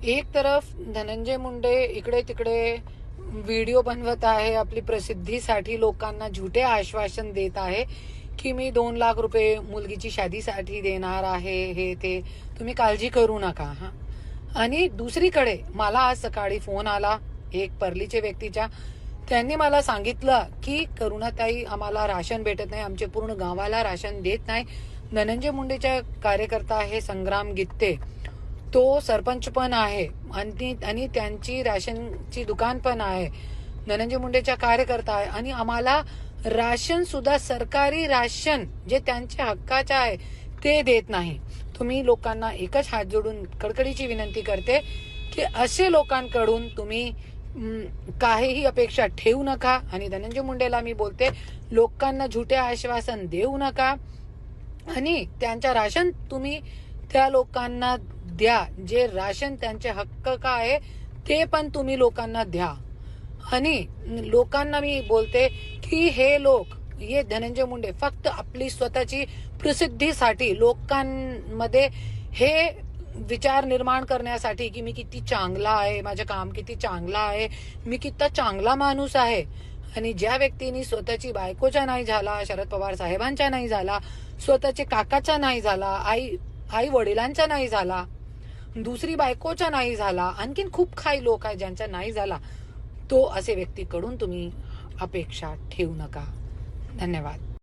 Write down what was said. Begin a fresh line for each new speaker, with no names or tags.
एक तरफ धनंजय मुंडे इकडे तिकडे व्हिडिओ बनवत आहे, आपली प्रसिद्धीसाठी लोकांना झुटे आश्वासन देत आहे की मी 2 लाख रुपये मुलगीची शादीसाठी देणार आहे, हे ते तुम्ही काळजी करू नका हा. आणि दुसरीकडे मला आज सकाळी फोन आला एक परलीच्या व्यक्तीच्या. त्यांनी मला सांगितलं की करुणाताई आम्हाला राशन भेटत नाही, आमच्या पूर्ण गावाला राशन देत नाही. धनंजय मुंडेच्या कार्यकर्ता आहे संग्राम गित्ते, तो सरपंच पण आहे आणि त्यांची राशनची दुकान पण आहे, धनंजय मुंडेचा कार्यकर्ता आहे. आणि आम्हाला राशन सुद्धा सरकारी राशन जे त्यांच्या हक्काचं आहे ते देत नाही. तुम्ही लोकांना एकच हात जोडून कडकडीची विनंती करते की असे लोकांकडून तुम्ही काहीही अपेक्षा ठेवू नका. आणि धनंजय मुंडेला मी बोलते, लोकांना झुटे आश्वासन देऊ नका आणि त्यांच्या राशन तुम्ही त्या लोकांना द्या, जे राशन त्यांचे हक्क का आहे ते पण तुम्ही लोकांना द्या. आणि लोकांना मी बोलते की हे लोक, हे धनंजय मुंडे फक्त आपली स्वतःची प्रसिद्धीसाठी लोकांमध्ये हे विचार निर्माण करण्यासाठी की मी किती चांगला आहे, माझं काम किती चांगला आहे, मी किती चांगला माणूस आहे. आणि ज्या व्यक्तीने स्वतःची बायकोचा नाही झाला, शरद पवार साहेबांचा नाही झाला, स्वतःच्या काकाचा नाही झाला, आई वडिलांचा नाही झाला, दुसरी बायकोचा नाही झाला, आणखीन खूप काही लोक आहेत ज्यांचा नाही झाला, तो असे व्यक्तीकडून तुम्ही अपेक्षा ठेवू नका. धन्यवाद.